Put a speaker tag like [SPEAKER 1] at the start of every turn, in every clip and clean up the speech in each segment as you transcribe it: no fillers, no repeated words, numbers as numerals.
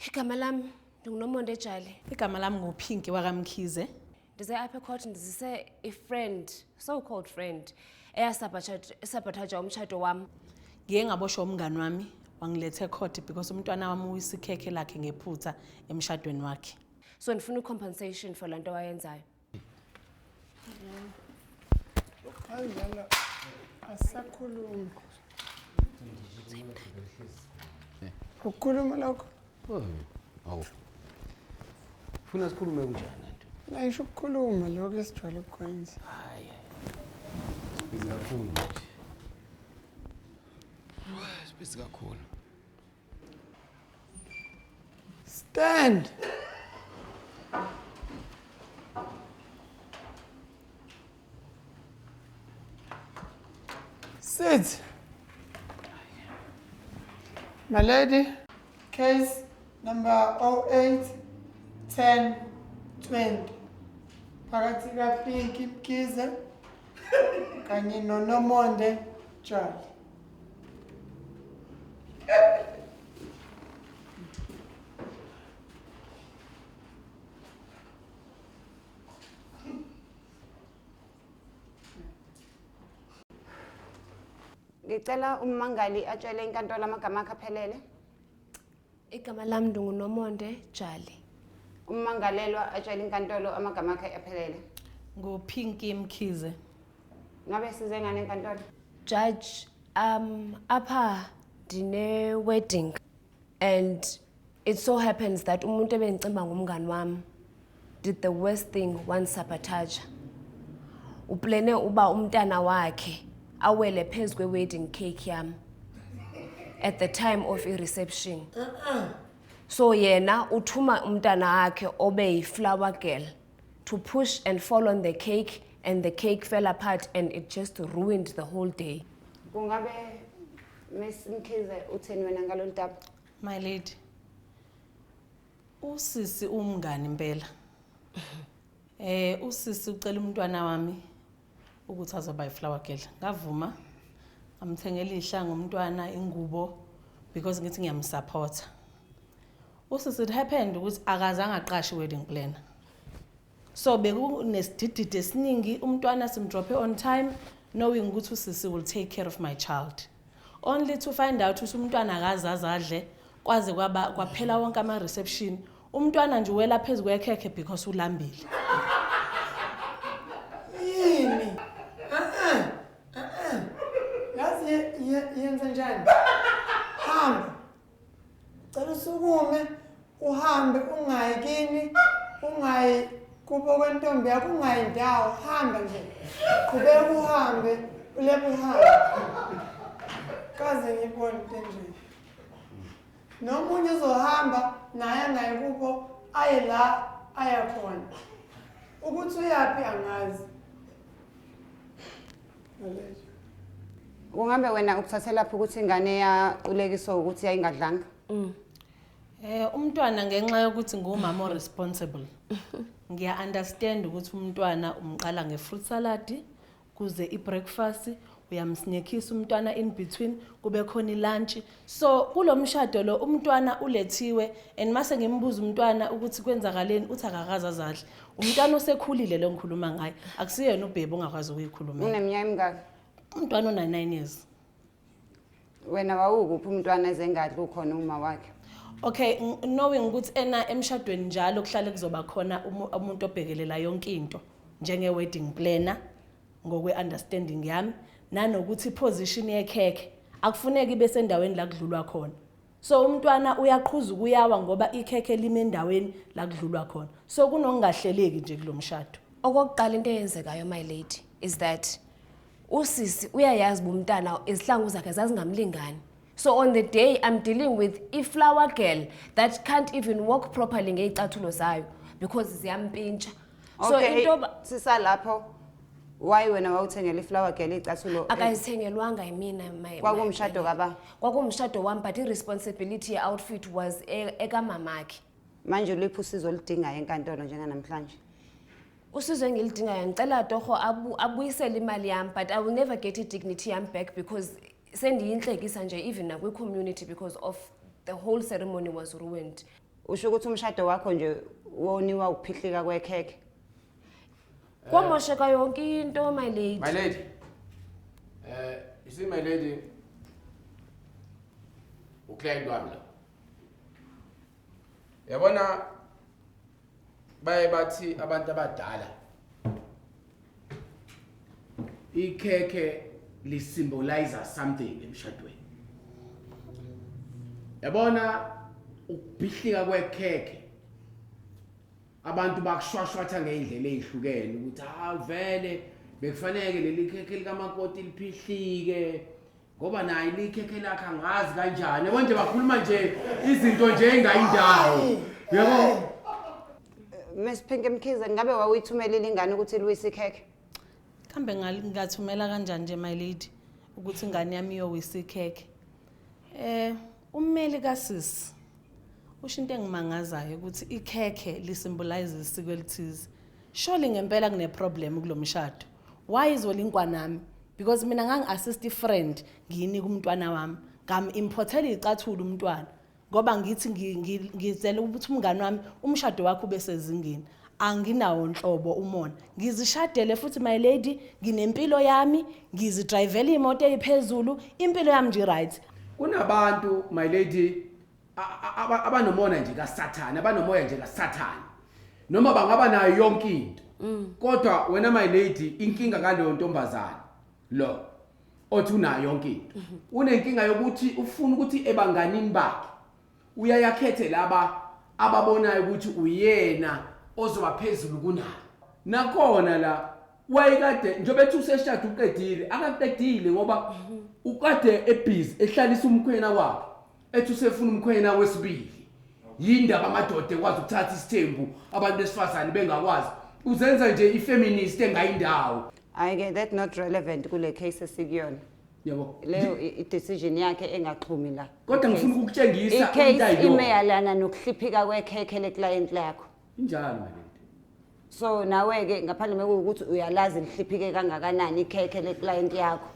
[SPEAKER 1] Igama lami ndinguNomonde Jali.
[SPEAKER 2] Igama lami nguPinki wakamkhize.
[SPEAKER 1] Ndize apha ecourt ndizise i-friend, so-called friend, eyasabotaja umshado wami.
[SPEAKER 2] Ngiye ngaboshwa umngani wami wangilethe ecourt because umntwana wami uwisa ikhekhe lakhe ngephutha emshadweni wakhe.
[SPEAKER 1] So ndifuna compensation for lento wayenzayo.
[SPEAKER 3] Ayala asakhuluma. Ukhuluma lokho?
[SPEAKER 4] Awu. Funa sikhulume kunjani nto?
[SPEAKER 3] Ngisho ukukhuluma lokho esijwayele ukwenza.
[SPEAKER 4] Hayi. Izikakhulu nje. Sibisi kakhulu.
[SPEAKER 3] Stand. Sit. My lady, case number 08-10-20. Phakathi kaPinki Mkhize kanye noNomonde Jali.
[SPEAKER 5] Ngicela ummangali atshele inkantolo amagama akhe aphelele.
[SPEAKER 1] Igama lami ndinguNomonde Jali.
[SPEAKER 5] Ummangalelwa atshele inkantolo amagama akhe aphelele.
[SPEAKER 2] NguPinki Mkhize.
[SPEAKER 5] Ngabe size ngane enkantolo?
[SPEAKER 1] Judge, apha ndine wedding and it so happens that umuntu ebengicimba ngumngani wami did the worst thing wansabotage. Uplane uba umntana wakhe awele phezu kwe-wedding cake yami at the time of i-reception. So yena uthuma umntana wakhe obe yi-flower girl to push and fall on the cake, and the cake fell apart and it just ruined the whole day.
[SPEAKER 5] Kungabe Miss Mkhize utheni wena ngalolu daba?
[SPEAKER 2] My lady. Usisi umngani impela. Usisi ucela umntwana wami ukuthi azoba iflower girl. Ngavuma. Amthengela ihlangu umntwana ingubo because ngithi ngiyamsupport. Usisi it happened ukuthi akazange aqashe wedding planner. So bekunesididide esiningi umntwana simdrope on time knowing ukuthi usisi will take care of my child. Only to find out ukuthi umntwana akazazi adle kwaze kwaphela wonke ama reception umntwana nje wela phezulu kwekhekhe because ulambile.
[SPEAKER 3] Yini? Yazi yenza njani? Hamba. Cela usukume uhambe ungayi kini, ungayi kubo kwentombi yakho, ungayi ndawo, hamba nje. Qhubeka uhambe, ulepe uhambe. Kaze ngibone into nje. Nomunye uzohamba naye angayi kubo aye la aya khona. Ukuthi uyapi angazi. Malejo.
[SPEAKER 5] Kungabe wena ukuthathela lapho ukuthi ingane ya ulekiso ukuthi yayingadlanga?
[SPEAKER 2] Umntwana ngenxa yokuthi ngumama o responsible. Ngiya understand ukuthi umntwana umqala nge-fruit salad kuze i-breakfast uyamsnekhisa umntwana in between kube khona i-lunch. So kulomshado lo umntwana ulethiwe and mase ngimbuza umntwana ukuthi kwenzakaleni uthi akakaza zadle. Umntwana osekhulile lo ngikhuluma ngaye akusiyena ubhebe ongakwazi ukuyikhuluma.
[SPEAKER 5] Uneminyaka emingaki?
[SPEAKER 2] Umntwana ona9 years.
[SPEAKER 5] Wena wawukuphi umntwana ezengadli ukhona uma wakhe?
[SPEAKER 2] Okay, knowing ukuthi ena emshadweni njalo kuhlale kuzoba khona umuntu obhekelela yonke into njenge wedding planner ngokwe understanding yami nanokuthi position yekhekhe akufuneki bese endaweni la kudlulwa khona. So umntwana uyaqhuza ukuyawa ngoba ikhekhe lime endaweni la kudlulwa khona. So kunongahleleki nje kulomshado.
[SPEAKER 1] Okokuqala into eyenzekayo my lady is that usisi uyayazi bomntana izihlangu zakhe zazingamlingani. So on the day I'm dealing with a flower girl that can't even walk properly ngeyicathulo zayo because ziyampintsha. So into
[SPEAKER 5] sisalapho why wena wawuthengela iflower girl icathulo?
[SPEAKER 1] Akayithengelwanga yimina my.
[SPEAKER 5] Kwakumshado kaba?
[SPEAKER 1] Kwakumshado wami but irresponsibility ye outfit was ekamamakhe.
[SPEAKER 5] Manje uliphi usizo olidingayo enkantolo njenganamhlanje?
[SPEAKER 1] Usizo engilidingayo ngicela torho abuyisele imali yami but I will never get dignity yami back because sendiyinhlekisa nje even nakwi community because of the whole ceremony was ruined.
[SPEAKER 5] usho ukuthi umshado wakho nje woniwa ukuphihlika kwekhekhe.
[SPEAKER 1] Kwamosheka yonke into my lady.
[SPEAKER 4] My lady. You see my lady. Uclient wami la. Yabona baye bathi abantu abadala ikhekhe li symbolize something emshadweni. Yabona ukubhihlika kwekhekhe abantu bakushwashwatha ngeindlela ezihlukene ukuthi vele bekufanele leli khekhe likamakoti liphihlike ngoba nayi likhekhe lakhe angazi kanjani yabo nje bakhuluma nje izinto nje engayindawo yabo.
[SPEAKER 5] Miss Pinky Mkhize ngabe wawuyithumelela ingane ukuthi liwise ikhekhe?
[SPEAKER 2] Kambe ngathumela kanjani nje my lady ukuthi ingane yami iyowisa ikhekhe. Ummeli kasisi usho into engimangazayo ukuthi ikhekhe li symbolize isiko elithize. Surely ngempela kune problem kulomshado. Why izolinkwa nami? Because mina ngangi-assist i-friend ngiyinika umntwana wami. Ngam-importela icathulo umntwana. Ngoba ngithi ngizele ukuthi umngane wami umshado wakhe ube sezingeni. Anginawo nhlobo umona. Ngizishadele futhi my lady, nginempilo yami, ngizidrivela imoto eziphezulu, impilo yami nje right.
[SPEAKER 4] Kunabantu my lady abanomona nje kaSathane, abanomoya nje kaSathane. Noma bangaba nayo yonke into. Kodwa wena my lady inkinga ngaleyo ntombazana lo othi unayo yonke into. Unenkinga yokuthi ufuna ukuthi ebanganini bakhe uyayakhethe laba ababonayo ukuthi uyena ozoba phezulu kunayo. Nakhona la wayekade njengoba ethi useshada uqedile akakuqedile ngoba ukade ebusy ehlalisa umkhwena wakhe ethi usefuna umkhwena wesibili. Yindaba amadoda ekwazi ukuthatha isithembu abantu besifazane bengakwazi uzenza nje ifeminist engayindawo.
[SPEAKER 5] Ayike that not relevant kule case esikuyona.
[SPEAKER 4] Yabo.
[SPEAKER 5] Leyo i-decision yakhe engaxhumi la.
[SPEAKER 4] Kodwa ngifuna ukukutshengisa
[SPEAKER 5] i-case imeyalana nokuhliphika kwekhekhe le-client lakho.
[SPEAKER 4] Injalo my lady.
[SPEAKER 5] So nawe ke ngaphandle mekuwukuthi uyalazi lihliphike kangakanani ikhekhe le-client yakho.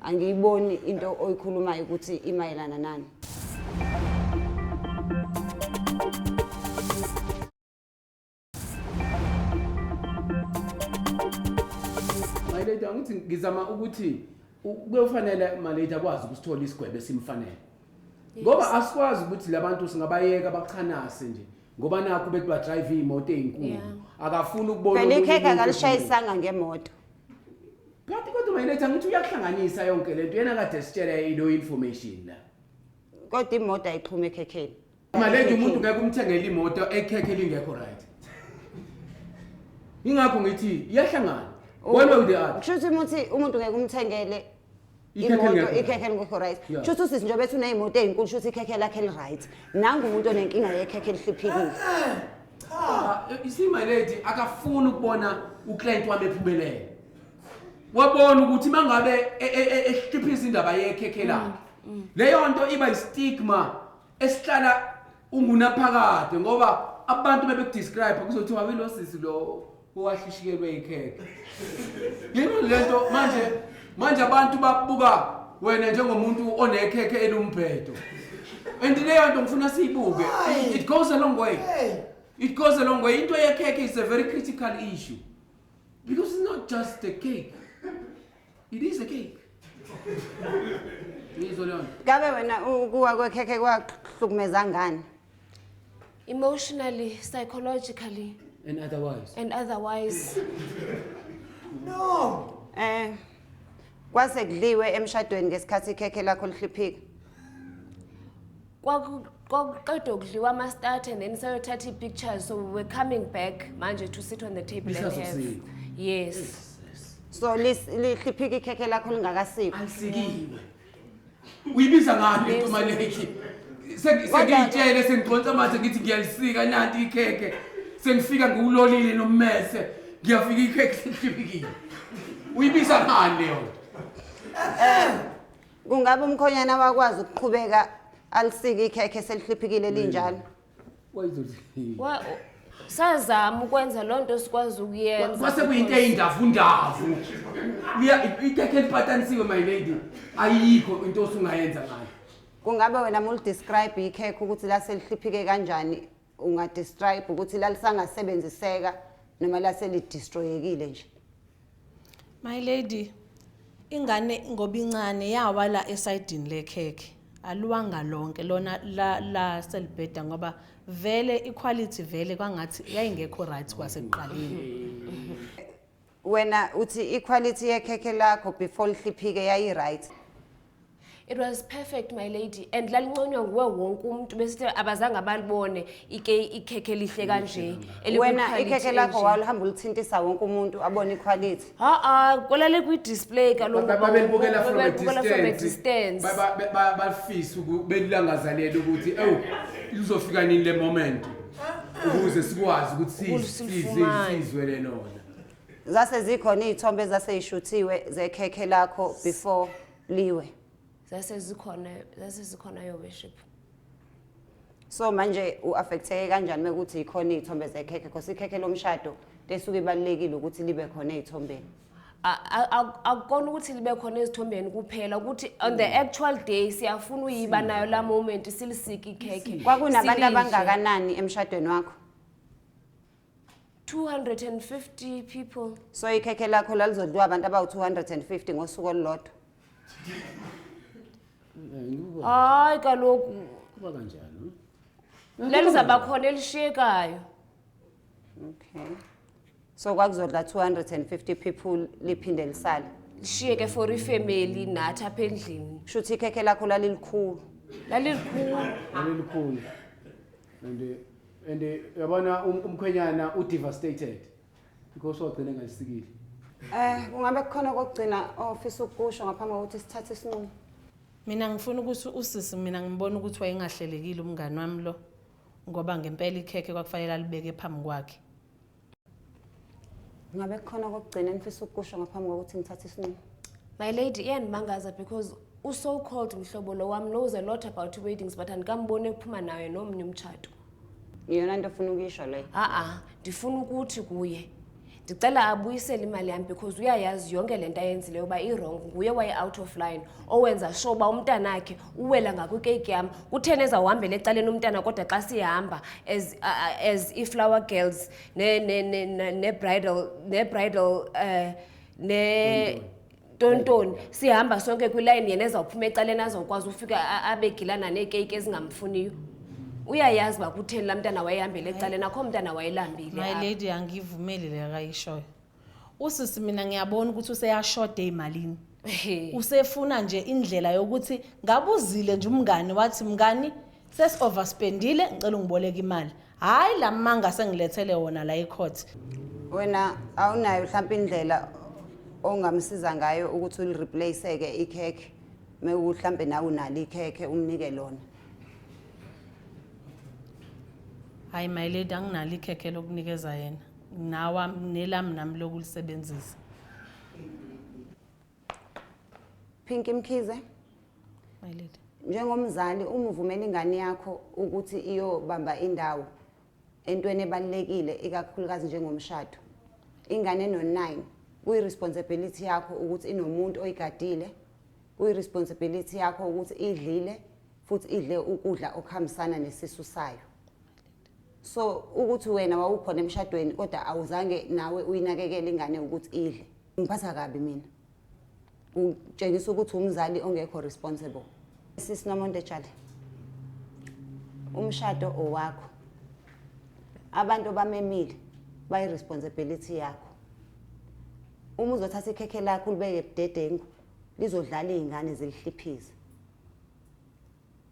[SPEAKER 5] Angiyiboni into oyikhulumayo ukuthi imayelana nani.
[SPEAKER 4] My lady angithi ngizama ukuthi kuyofanele my lady akwazi ukusithola isigwebo simfanele. Ngoba asikwazi ukuthi labantu singabayeka baqhanase nje ngoba nakho bethi ba drive imoto ezinkulu. Akafuni ukubona
[SPEAKER 5] Phela ikhekhe akalishayisanga ngemoto.
[SPEAKER 4] Kanti kodwa my lady angithi uyakuhlanganisa yonke lento yena kade sitshela ilo information la.
[SPEAKER 5] Kodwa imoto ayixhuma ekhekheni.
[SPEAKER 4] My lady umuntu ngeke umthengele imoto ekhekhe lingekho right. Ingakho ngithi iyahlangana. One way or the other.
[SPEAKER 5] Kusho ukuthi umuntu ngeke umthengele
[SPEAKER 4] Ikhekhe
[SPEAKER 5] ikhekhe ngekho right. Kusho ukuthi sisi njengoba ethi uneyimoto ezinkulu kusho ukuthi ikhekhe lakhe li right. Nangu umuntu onenkinga yekhekhe lihliphikile.
[SPEAKER 4] You see my lady akafuni ukubona uclient wami ephumelele. Wabona ukuthi mangabe ehliphisa indaba yekhekhe lakhe. Leyo nto iba istigma esihlala ungunaphakade ngoba abantu bebekudescribe kuzothiwa wilo sisi lo owahlishikelwe ikhekhe. Yini lento manje abantu babuka wena njengomuntu onekhekhe elumbhedo. And leyo nto ngifuna siyibuke. It goes a long way. It goes a long way. Into yekhekhe is a very critical issue. Because it's not just a cake. It is a cake.
[SPEAKER 5] Ngabe wena ukuwa kwekhekhe kwakuhlukumeza ngani?
[SPEAKER 1] Emotionally, psychologically,
[SPEAKER 4] And
[SPEAKER 1] otherwise.
[SPEAKER 3] No.
[SPEAKER 5] Kwase kudliwe emshadweni ngesikhathi ikhekhe lakho lihliphika.
[SPEAKER 1] Kwakuqedwe kudliwa ama-start and then sayothatha i-pictures, so we were coming back manje to sit on the table and have. Yes.
[SPEAKER 5] So lihliphika ikhekhe lakho lingakasikho.
[SPEAKER 4] Alisikiwe. Uyibiza ngani into maleki? Sengitshele sengiqonza manje ngithi ngiyalisika nanti ikhekhe. Sengifika ngulolile nommese. Ngiyafika ikhekhe lihliphikile. Uyibiza ngani leyo?
[SPEAKER 5] Kungabe umkhonyana wakwazi ukuqhubeka alisike ikhekhe selihliphikile linjalo?
[SPEAKER 4] Wayizothi.
[SPEAKER 1] Sazama ukwenza lonto sikwazi ukuyenza.
[SPEAKER 4] Kwase kuyinto eyindavundavu. Ikhekhe liphatanisiwe my lady. Ayikho into osungayenza ngayo.
[SPEAKER 5] kungabe wena uma describe ikhekhe ukuthi laselihliphike kanjani unga describe ukuthi lalisangasebenziseka noma laselidestroyekile nje.
[SPEAKER 2] My lady, ingane ngoba incane yawala esayidini lekhekhe. Aluwanga lonke lona la selibheda ngoba vele equality vele kwangathi yayingekho right kwasekuqaleni.
[SPEAKER 5] Wena uthi equality yekhekhe lakho before lihliphike yayi right.
[SPEAKER 1] It was perfect, my lady, and lalinconywa nguwe wonke umuntu bese abazange abalibone ikhekhe lihle kanje.
[SPEAKER 5] Wena ikhekhe lakho walihamba ulithintisa wonke umuntu abone equality.
[SPEAKER 1] Kolale kwi-display kaloku
[SPEAKER 4] babelibukela from
[SPEAKER 1] a
[SPEAKER 4] a distance. Bafisa ukubelangazalela ukuthi lizofika nini le moment ukuze sikwazi ukuthi sizwe lelona.
[SPEAKER 5] Zase zikhona izithombe zaseyishuthiwe zekhekhe lakho before liwe.
[SPEAKER 1] Zase zikhona your worship.
[SPEAKER 5] So manje uaffecteke kanjani mekuthi ikhona izithombe zekhekhe because ikhekhe lomshado lesuke ibalekile ukuthi libe khona izithombeni.
[SPEAKER 1] Akukona ukuthi libe khona ezithombeni kuphela ukuthi on the actual day siyafuna uyiba nayo la moment silisiki ikhekhe.
[SPEAKER 5] Kwakunabantu abangakanani emshadweni wakho?
[SPEAKER 1] 250 people.
[SPEAKER 5] So ikhekhe lakho lalizodliwa abantu abawu250 ngosuku olulodwa.
[SPEAKER 1] Hayi kaloku
[SPEAKER 4] Kuba kanjalo.
[SPEAKER 1] lelizaba khona elishiyekayo.
[SPEAKER 5] Okay. So kwakuzodla 250 people liphinde lisale.
[SPEAKER 1] Lishiyeke for ifamily nathi apha endlini.
[SPEAKER 5] Shuthi ikhekhe lakho lalilikhulu.
[SPEAKER 1] Lalikhulu.
[SPEAKER 4] And yabona umkhwenyana devastated because wagcina ngalisikile.
[SPEAKER 5] Kungabe kukhona kokugcina ofisa ukusho ngaphambi kokuthi sithathe isinqumo.
[SPEAKER 2] Mina ngifuna ukuthi usisi mina ngibona ukuthi wayengahlelekile umngani wami lo ngoba ngempela ikhekhe kwakufanele alibeke phambi kwakhe.
[SPEAKER 5] Ngabe kukhona kokugcina nifisa ukusho ngaphambi kokuthi ngithathe isinqumo.
[SPEAKER 1] My lady iyandimangaza because so called mhlobo lo wami knows a lot about weddings but andikambone kuphuma nayo nomnye umtshato.
[SPEAKER 5] Iyona into ofuna ukuyisho leyo.
[SPEAKER 1] Ndifuna ukuthi kuye ndicela abuyisele imali yami because uyayazi yonke lento ayenzileyo ba i-wrong nguye waye out of line owenza sure ba umntana wakhe uwela ngakwikeke yami kuthene ezawuhambela ecaleni umntana kodwa xa sihamba as i-flower girls ne tontoni sihamba sonke kwilayini yena ezawuphuma ecaleni azawukwazi ufika abegilana neekeke ezingamfuniyo. Uyayazi ba kutheni la mntana wayehambela ecaleni akho mntana wayelambile.
[SPEAKER 2] My lady angivumeli le kayishoyo. Usisi mina ngiyabona ukuthi useyashoda ezimalini. Usefuna nje indlela yokuthi ngabuzile nje umngani wathi mngani ses overspendile ngicela ungiboleka imali. Hayi lamanga sengilethele wona la ecourt.
[SPEAKER 5] Wena awunayo mhlawumbe indlela ongamsiza ngayo ukuthi ulireplaceke ikhekhe mewuhlambe nawe unali ikhekhe umnike lona.
[SPEAKER 2] Hayi my lady anginalo ikhekhe lokunikeza yena. Nawa nelami nami lokulisebenzisa.
[SPEAKER 5] Pinky Mkhize.
[SPEAKER 2] My lady.
[SPEAKER 5] Njengomzali uma uvumela ingane yakho ukuthi iyobamba indawo entweni ebalekile ikakhulukazi njengomshado. Ingane no9 kuyiresponsibility yakho ukuthi inomuntu oyigadile. Kuyiresponsibility yakho ukuthi idlile futhi idle ukudla okuhambisana nesisu sayo. So ukuthi wena wawukhona emshadweni kodwa awuzange nawe uyinakekele ingane ukuthi idle. Ngiphatha kabi mina. Utshengisa ukuthi umzali ongekho responsible. Sisinomonde tshale. Umshado owakho. Abantu bamemile bayi responsibility yakho. Uma uzothatha ikhekhe lakho ulibeke ebudedengu lizodlala izingane zilihliphise.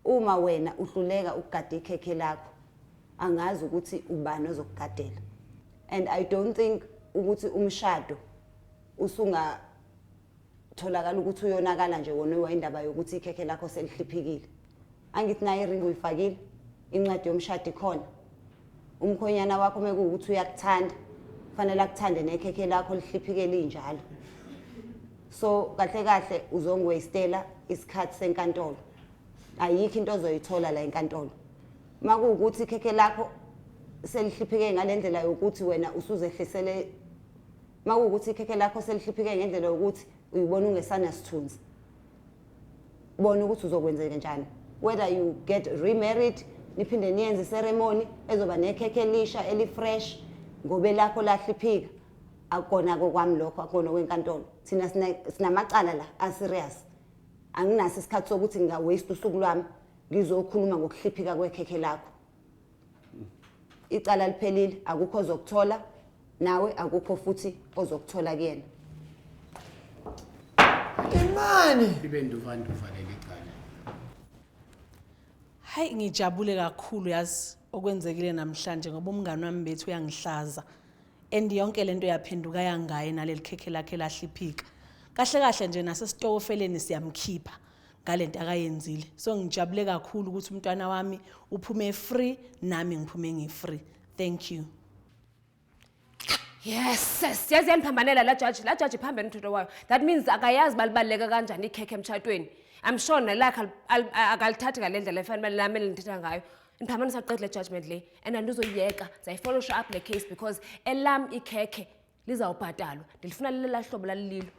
[SPEAKER 5] Uma wena uhluleka ukugada ikhekhe lakho angazi ukuthi ubani ozokugadela. And I don't think ukuthi umshado usunga tholakala ukuthi uyonakala nje wona wayindaba yokuthi ikhekhe lakho selihliphikile. Angithi naye iring uyifakile incwadi yomshado ikhona. Umkhonyana wakho mekuwukuthi uyakuthanda fanele akuthande nekhekhe lakho lihliphike linjalo. So kahle kahle uzongwastela isikhathi senkantolo. Ayikho into ozoyithola la enkantolo. Makuwukuthi ikhekhe lakho selihliphike ngalendlela yokuthi wena usuzehlisele makuwukuthi ikhekhe lakho selihliphike ngendlela yokuthi uyibona ungesana sithunzi. Bona ukuthi uzokwenzeka njani. whether you get remarried niphinde niyenze ceremony ezoba nekhekhe elisha elifresh ngobe lakho lahliphika akona kokwami lokho akona wenkantolo thina sinamacala la aserious anginaso isikhathi sokuthi nginga waste usuku lwami ngizokhuluma ngokuhliphika kwekhekhe lakho icala liphelile akukho ozokuthola nawe akukho futhi ozokuthola kuyena
[SPEAKER 3] Imani
[SPEAKER 4] ibe nduvanduva leli cala.
[SPEAKER 2] Hayi ngijabule kakhulu yazi okwenzekile namhlanje ngoba umngane wami bethu uyangihlaza and yonke lento yaphenduka yangaye naleli khekhe lakhe lahliphika kahle kahle nje nasesitofeleni siyamkhipha ngalento akayenzile so ngijabule kakhulu ukuthi umntwana wami uphume free nami ngiphume ngifree. Thank you.
[SPEAKER 1] Yes, siyazi yemphambanela la judge iphambene umthetho wayo. That means akayazi balibaleka kanjani ikhekhe emthatweni. I'm sure nalakhe akalithathi ngalendlela efanele lami elithetha ngayo. Imphambanisa qedile le judgment le and andizoyeka zayifollow up le case because elam ikhekhe lizawubhatalwa. Ndilifuna leli lahlobo lalilo.